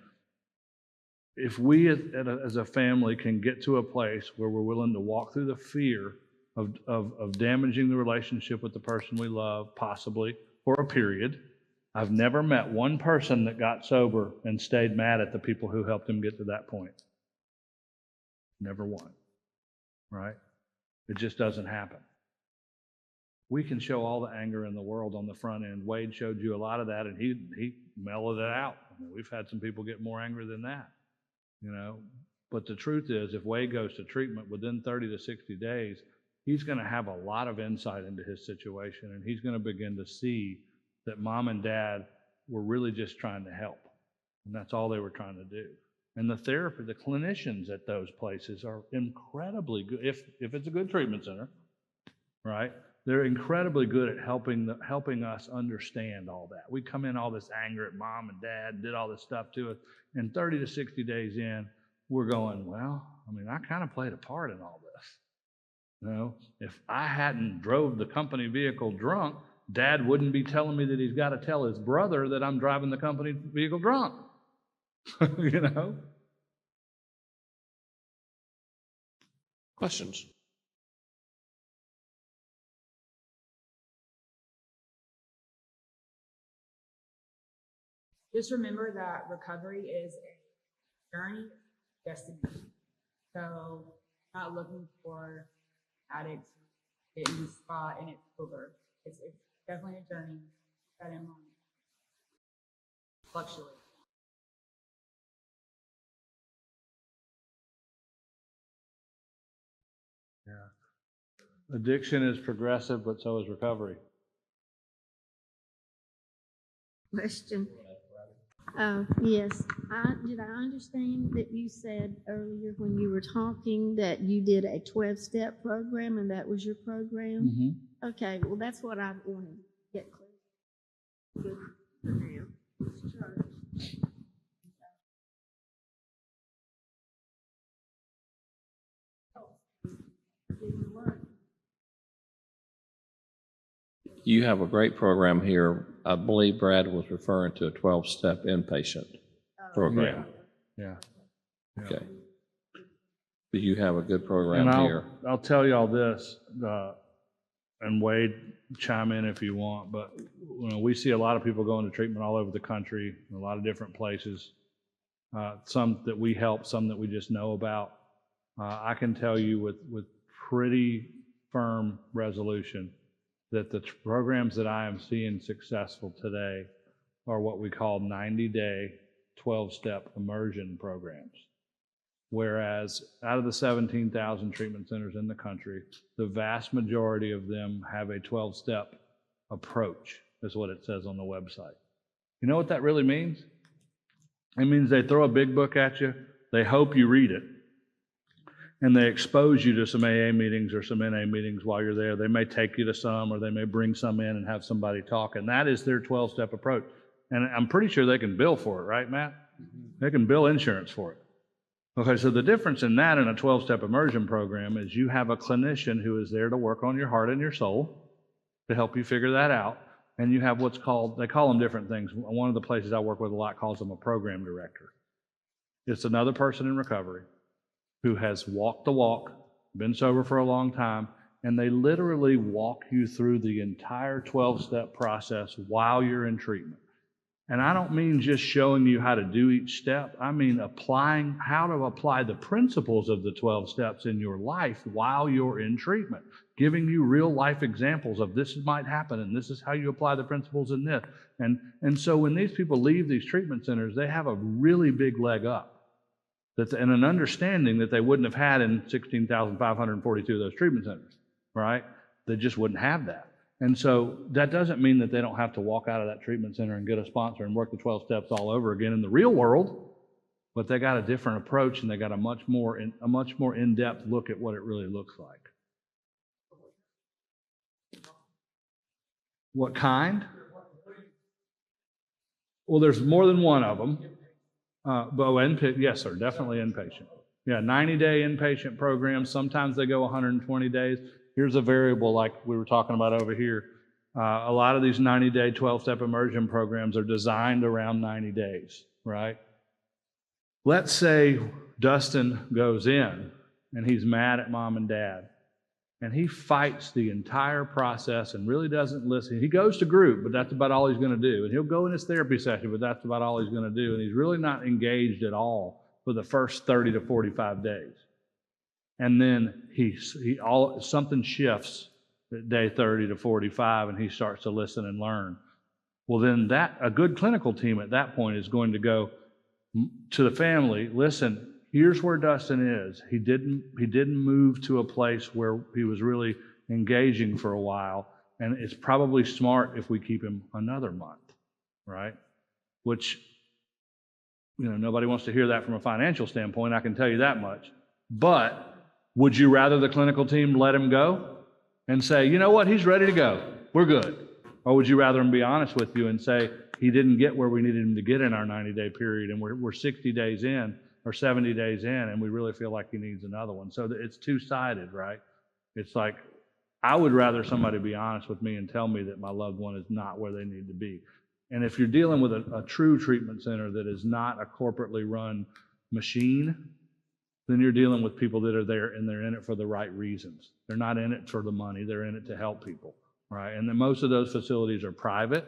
If we as a family can get to a place where we're willing to walk through the fear of damaging the relationship with the person we love, possibly for a period. I've never met one person that got sober and stayed mad at the people who helped him get to that point. Never one, right? It just doesn't happen. We can show all the anger in the world on the front end. Wade showed you a lot of that, and he mellowed it out. I mean, we've had some people get more angry than that, you know. But the truth is, if Wade goes to treatment within 30 to 60 days, he's going to have a lot of insight into his situation, and he's going to begin to see that mom and dad were really just trying to help, and that's all they were trying to do. And the therapy, the clinicians at those places are incredibly good. If it's a good treatment center, right? They're incredibly good at helping us understand all that. We come in all this anger at mom and dad, did all this stuff to us, and 30 to 60 days in, we're going, well, I mean, I kind of played a part in all this. You know, if I hadn't drove the company vehicle drunk, Dad wouldn't be telling me that he's got to tell his brother that I'm driving the company vehicle drunk. You know? Questions? Just remember that recovery is a journey, destination. So not looking for addicts to get in the spot and it's over. It's definitely a journey. Keep that in mind. Fluctuate. Yeah. Addiction is progressive, but so is recovery. Question. Yes. Did I understand that you said earlier when you were talking that you did a 12-step program and that was your program? Mm-hmm. Okay. Well, that's what I wanted to get clear. Good for now. You have a great program here. I believe Brad was referring to a 12-step inpatient program. Yeah. Okay. But you have a good program And here. I'll tell y'all this, and Wade, chime in if you want, but you know, we see a lot of people going to treatment all over the country, in a lot of different places. Some that we help, some that we just know about. I can tell you with pretty firm resolution that the programs that I am seeing successful today are what we call 90-day, 12-step immersion programs. Whereas out of the 17,000 treatment centers in the country, the vast majority of them have a 12-step approach, is what it says on the website. You know what that really means? It means they throw a big book at you, they hope you read it, and they expose you to some AA meetings or some NA meetings while you're there. They may take you to some, or they may bring some in and have somebody talk, and that is their 12-step approach. And I'm pretty sure they can bill for it, right, Matt? They can bill insurance for it. Okay, so the difference in that and a 12-step immersion program is you have a clinician who is there to work on your heart and your soul to help you figure that out, and you have what's called, they call them different things. One of the places I work with a lot calls them a program director. It's another person in recovery who has walked the walk, been sober for a long time, and they literally walk you through the entire 12-step process while you're in treatment. And I don't mean just showing you how to do each step. I mean applying how to apply the principles of the 12 steps in your life while you're in treatment, giving you real life examples of this might happen and this is how you apply the principles in this. And so when these people leave these treatment centers, they have a really big leg up. And an understanding that they wouldn't have had in 16,542 of those treatment centers, right? They just wouldn't have that. And so that doesn't mean that they don't have to walk out of that treatment center and get a sponsor and work the 12 steps all over again in the real world, but they got a different approach and they got a much more in-depth look at what it really looks like. What kind? Well, there's more than one of them. Yes, sir, definitely inpatient. Yeah, 90-day inpatient programs. Sometimes they go 120 days. Here's a variable like we were talking about over here. A lot of these 90-day 12-step immersion programs are designed around 90 days, right? Let's say Dustin goes in and he's mad at mom and dad, and he fights the entire process and really doesn't listen. He goes to group, but that's about all he's going to do. And he'll go in his therapy session, but that's about all he's going to do. And he's really not engaged at all for the first 30 to 45 days. And then something shifts at day 30 to 45, and he starts to listen and learn. Well, then a good clinical team at that point is going to go to the family, listen, here's where Dustin is. He didn't move to a place where he was really engaging for a while, and it's probably smart if we keep him another month, right? Which, nobody wants to hear that from a financial standpoint, I can tell you that much. But would you rather the clinical team let him go and say, you know what, he's ready to go, we're good? Or would you rather him be honest with you and say, he didn't get where we needed him to get in our 90-day period, and we're 60 days in or 70 days in, and we really feel like he needs another one? So it's two-sided, right? It's like, I would rather somebody be honest with me and tell me that my loved one is not where they need to be. And if you're dealing with a true treatment center that is not a corporately run machine, then you're dealing with people that are there and they're in it for the right reasons. They're not in it for the money, they're in it to help people, right? And then most of those facilities are private.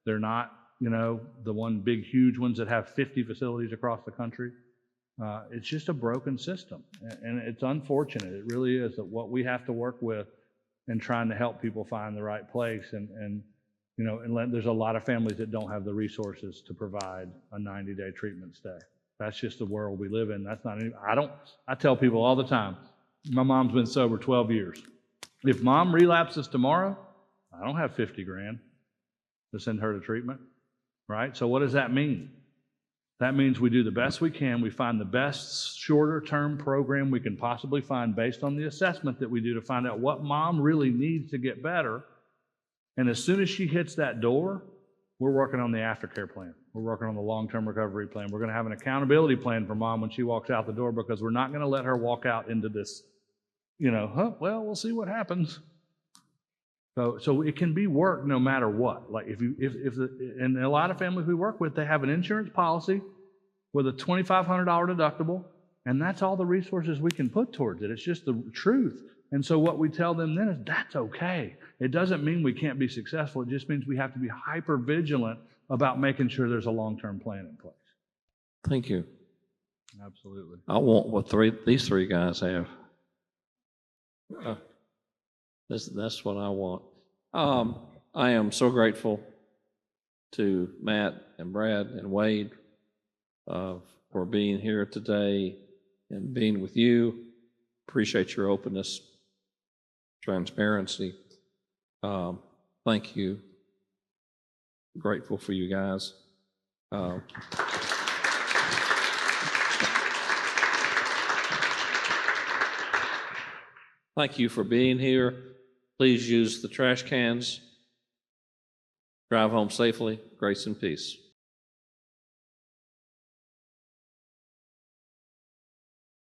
They're not, the one big, huge ones that have 50 facilities across the country. It's just a broken system. And it's unfortunate. It really is, that what we have to work with in trying to help people find the right place. And there's a lot of families that don't have the resources to provide a 90-day treatment stay. That's just the world we live in. That's not any, I tell people all the time, my mom's been sober 12 years. If mom relapses tomorrow, I don't have 50 grand to send her to treatment, right? So what does that mean? That means we do the best we can. We find the best shorter-term program we can possibly find based on the assessment that we do to find out what mom really needs to get better. And as soon as she hits that door, we're working on the aftercare plan. We're working on the long-term recovery plan. We're going to have an accountability plan for mom when she walks out the door, because we're not going to let her walk out into this, well, we'll see what happens. So it can be work no matter what. Like and a lot of families we work with, they have an insurance policy with a $2,500 deductible, and that's all the resources we can put towards it. It's just the truth. And so what we tell them then is that's okay. It doesn't mean we can't be successful. It just means we have to be hyper vigilant about making sure there's a long-term plan in place. Thank you. Absolutely. I want what these three guys have. That's what I want. I am so grateful to Matt and Brad and Wade for being here today and being with you. Appreciate your openness, transparency. Thank you. Grateful for you guys. Thank you for being here. Please use the trash cans. Drive home safely. Grace and peace.